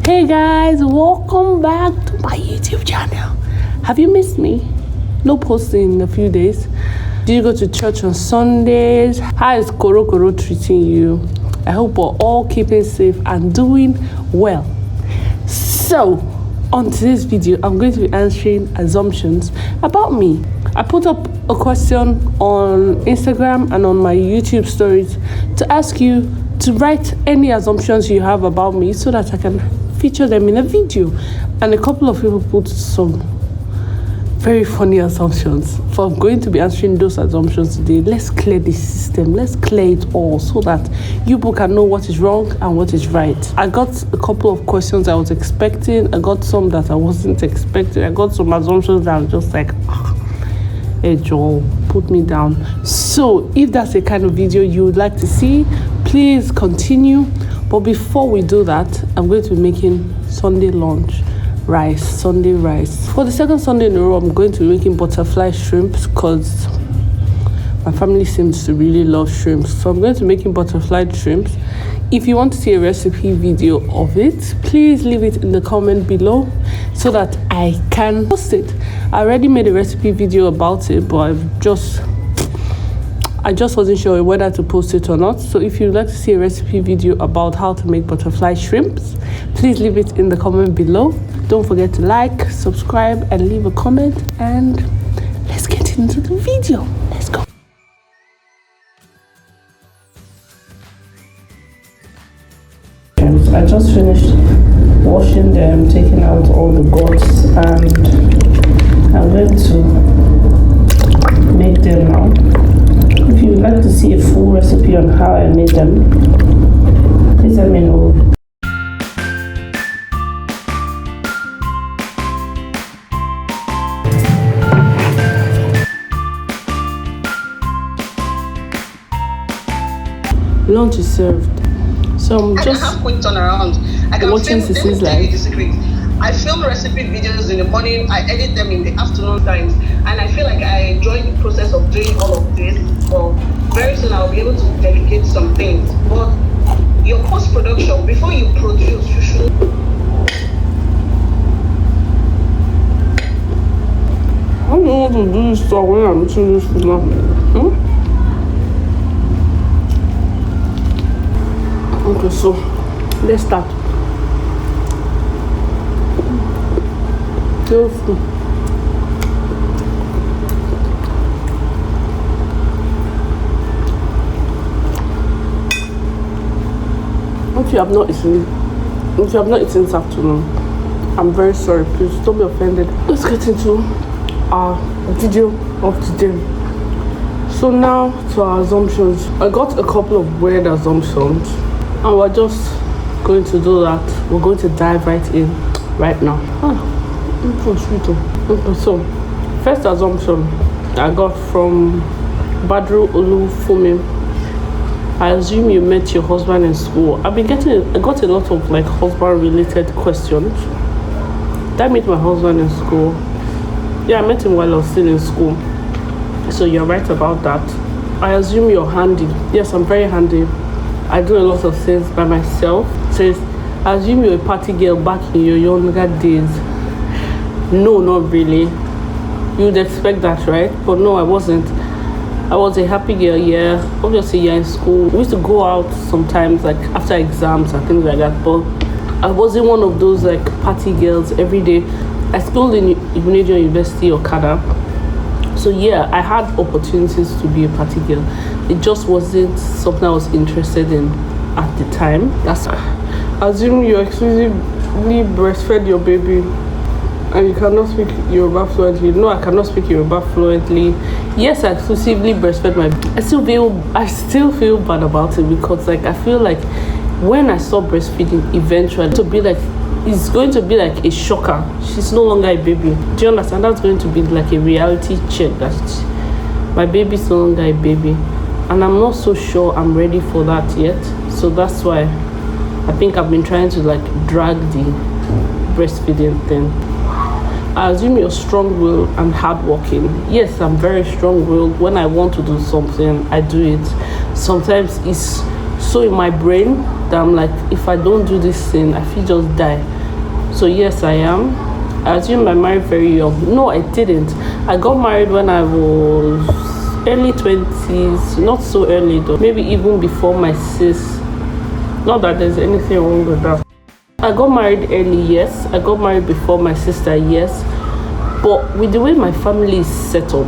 Hey guys, welcome back to my YouTube channel. Have you missed me? No posting in a few days. Did you go to church on Sundays? How is Koro treating you? I hope we're all keeping safe and doing well. So, on today's video, I'm going to be answering assumptions about me. I put up a question on Instagram and on my YouTube stories to ask you to write any assumptions you have about me so that I can feature them in a video. And a couple of people put some very funny assumptions. So I'm going to be answering those assumptions today. Let's clear the system. Let's clear it all so that you people can know what is wrong and what is right. I got a couple of questions I was expecting. I got some that I wasn't expecting. I got some assumptions that I'm just like, hey Joel, put me down. So if that's the kind of video you would like to see, please continue. But before we do that, I'm going to be making Sunday lunch Sunday rice. For the second Sunday in a row, I'm going to be making butterfly shrimps because my family seems to really love shrimps. So I'm going to be making butterfly shrimps. If you want to see a recipe video of it, please leave it in the comment below so that I can post it. I already made a recipe video about it, but I just wasn't sure whether to post it or not. So if you'd like to see a recipe video about how to make butterfly shrimps, please leave it in the comment below. Don't forget to like, subscribe, and leave a comment. And let's get into the video. Let's go. I just finished washing them, taking out all the guts, and I'm going to make them now. If you would like to see a full recipe on how I made them, please let me know. Lunch is served. So I'm just have quick turnaround. I can watching Sissy's live. I film recipe videos in the morning, I edit them in the afternoon times, and I feel like I enjoy the process of doing all of this. But very soon I'll be able to delegate some things. But your post-production, before you produce, you should. I don't know how to do this stuff when I'm eating this food now. Okay, so let's start. Hope you have not eaten. If you have not eaten this afternoon, I'm very sorry. Please don't be offended. Let's get into our video of today. So now to our assumptions. I got a couple of weird assumptions, and we're just going to do that. We're going to dive right in right now. Okay, so first assumption I got from Badru Olu Fummeee. I assume you met your husband in school. I got a lot of like husband related questions. Did I meet my husband in school? Yeah, I met him while I was still in school. So you're right about that. I assume you're handy. Yes, I'm very handy. I do a lot of things by myself. Says, I assume you're a party girl back in your younger days. No, not really. You'd expect that, right? But no, I wasn't. I was a happy girl, yeah. Obviously, yeah, in school. We used to go out sometimes, like after exams and things like that. But I wasn't one of those like party girls every day. I schooled in Union University, Okada. So yeah, I had opportunities to be a party girl. It just wasn't something I was interested in at the time. I assume you exclusively breastfed your baby and you cannot speak Yoruba fluently. No, I cannot speak Yoruba fluently. Yes, I exclusively breastfed my baby. I still feel bad about it because like I feel like when I stop breastfeeding eventually it's going to be like a shocker. She's no longer a baby. Do you understand? That's going to be like a reality check that my baby's no longer a baby. And I'm not so sure I'm ready for that yet. So that's why I think I've been trying to like drag the breastfeeding thing. I assume you're strong-willed and hardworking. Yes, I'm very strong-willed. When I want to do something, I do it. Sometimes it's so in my brain that I'm like, if I don't do this thing, I feel just die. So yes, I am. I assume I married very young. No, I didn't. I got married when I was early 20s. Not so early though. Maybe even before my sis. Not that there's anything wrong with that. I got married early, yes. I got married before my sister, yes. But with the way my family is set up,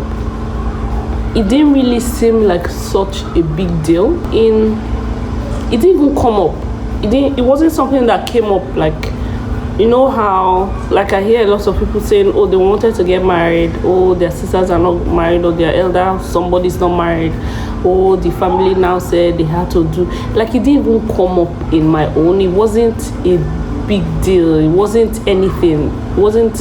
it didn't really seem like such a big deal. It didn't even come up. It wasn't something that came up like, you know how, like I hear lots of people saying, oh, they wanted to get married, oh, their sisters are not married, or their elder, somebody's not married, oh, the family now said they had to do, like it didn't even come up in my own. It wasn't a big deal. It wasn't anything. It wasn't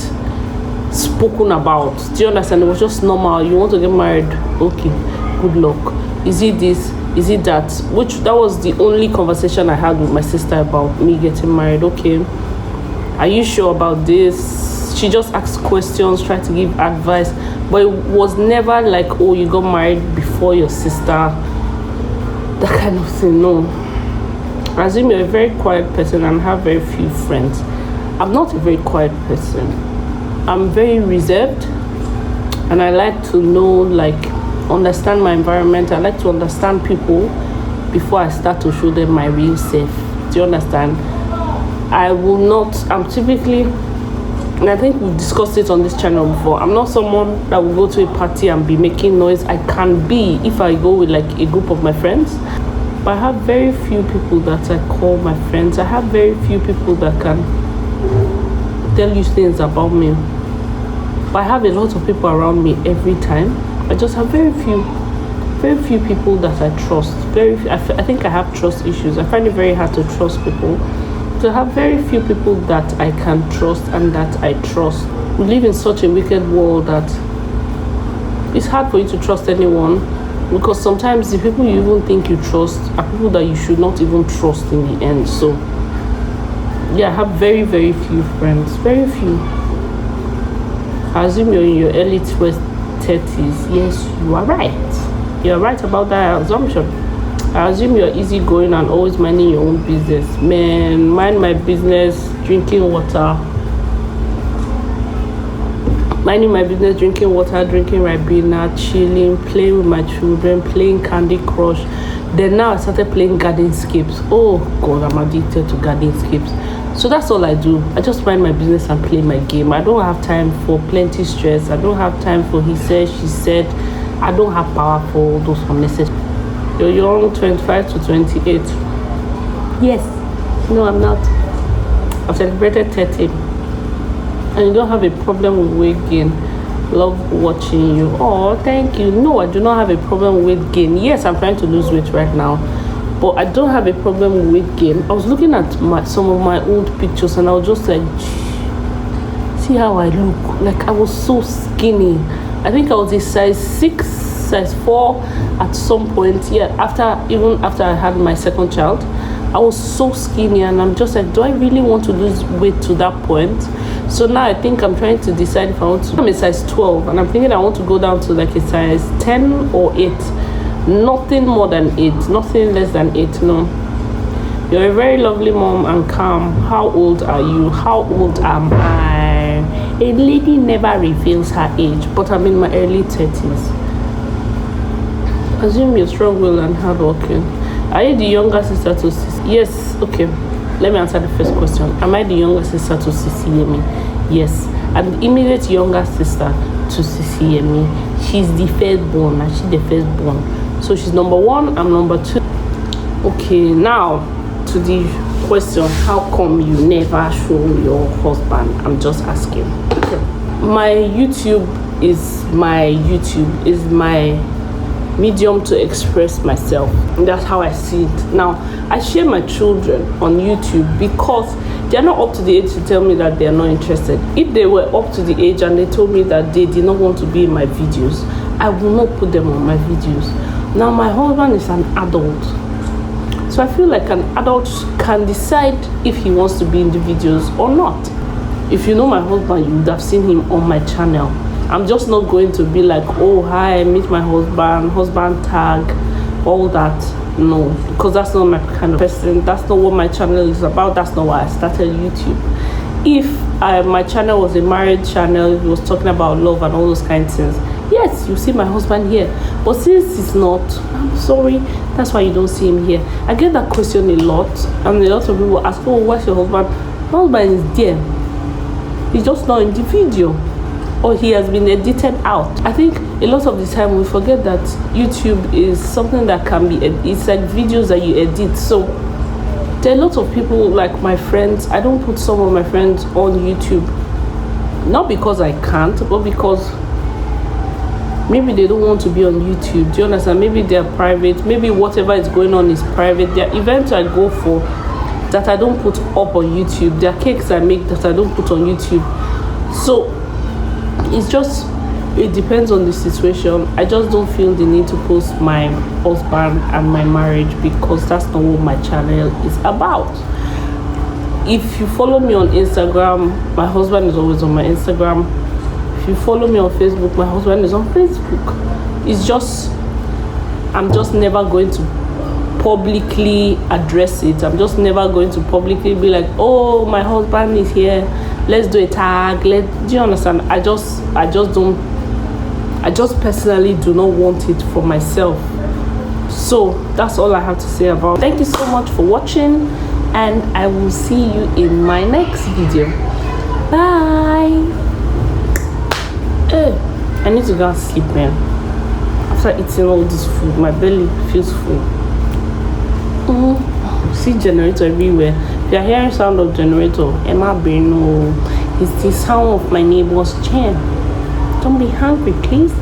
spoken about. Do you understand? It was just normal. You want to get married, okay, good luck. Is it this? Is it that? That was the only conversation I had with my sister about me getting married. Okay, are you sure about this? She just asked questions, tried to give advice, but it was never like, oh, you got married before your sister, that kind of thing. No. I assume you're a very quiet person and have very few friends. I'm not a very quiet person. I'm very reserved, and I like to know, understand my environment. I like to understand people before I start to show them my real self. Do you understand? I'm typically, and I think we've discussed it on this channel before, I'm not someone that will go to a party and be making noise. I can be if I go with a group of my friends, but I have very few people that I call my friends. I have very few people that can tell you things about me, but I have a lot of people around me every time. I just have very few people that I trust. I think I have trust issues. I find it very hard to trust people. To have very few people that I can trust and that I trust. We live in such a wicked world that it's hard for you to trust anyone, because sometimes the people you even think you trust are people that you should not even trust in the end. So yeah, I have very few friends. Very few. I assume you're in your early 30s. Yes, you are right. You're right about that assumption. I assume you're easygoing and always minding your own business. Man, mind my business, drinking water. Minding my business, drinking water, drinking Ribena, chilling, playing with my children, playing Candy Crush. Then now I started playing Gardenscapes. Oh God, I'm addicted to Gardenscapes. So that's all I do. I just mind my business and play my game. I don't have time for plenty stress. I don't have time for he said, she said. I don't have power for all those unnecessary. You're young, 25 to 28. Yes. No, I'm not. I've celebrated 30. And you don't have a problem with weight gain. Love watching you. Oh, thank you. No, I do not have a problem with weight gain. Yes, I'm trying to lose weight right now, but I don't have a problem with weight gain. I was looking at some of my old pictures and I was just like, see how I look. Like I was so skinny. I think I was a size 6, size 4 at some point. Yeah, even after I had my second child, I was so skinny, and I'm just like, do I really want to lose weight to that point? So now I think I'm trying to decide if I want to. I'm a size 12, and I'm thinking I want to go down to a size 10 or 8. Nothing more than 8, nothing less than 8. No. You're a very lovely mom and calm. How old are you? How old am I? A lady never reveals her age, but I'm in my early 30s. Assume you're strong-willed and hardworking. Are you the younger sister to Sisi? Yes. Okay. Let me answer the first question. Am I the younger sister to Sisi Yemi? Yes. I'm the immediate younger sister to Sisi Yemi. She's the firstborn, and she's the firstborn. So she's number 1, I'm number 2. Okay, now to the question, how come you never show your husband? I'm just asking. My YouTube is my medium to express myself. And that's how I see it. Now, I share my children on YouTube because they're not up to the age to tell me that they're not interested. If they were up to the age and they told me that they did not want to be in my videos, I will not put them on my videos. Now, my husband is an adult, so I feel like an adult can decide if he wants to be in the videos or not. If you know my husband, you would have seen him on my channel. I'm just not going to be like, oh, hi, meet my husband tag, all that. No, because that's not my kind of person. That's not what my channel is about. That's not why I started YouTube. if my channel was a married channel, it was talking about love and all those kind of things, yes, you see my husband here. But since it's not, I'm sorry, that's why you don't see him here. I get that question a lot, and a lot of people ask, oh, where's your husband? My husband is there, he's just not in the video, or he has been edited out. I think a lot of the time we forget that YouTube is something that can be, it's like videos that you edit. So there are a lot of people, like my friends, I don't put some of my friends on YouTube, not because I can't, but because maybe they don't want to be on YouTube. Do you understand? Maybe they're private, maybe whatever is going on is private. There are events I go for that I don't put up on YouTube. There are cakes I make that I don't put on YouTube. So it's just, it depends on the situation. I just don't feel the need to post my husband and my marriage, because that's not what my channel is about. If you follow me on Instagram, my husband is always on my Instagram. If you follow me on Facebook, my husband is on Facebook. It's just, I'm just never going to publicly address it. I'm just never going to publicly be like, oh, my husband is here, let's do a tag. Do you understand? I just personally do not want it for myself. So that's all I have to say about it. Thank you so much for watching, and I will see you in my next video. Bye. I need to go and sleep, man. After eating all this food, my belly feels full. See generator everywhere. If you're hearing sound of generator, Emma Beno, it's the sound of my neighbor's chair. Don't be hungry, please.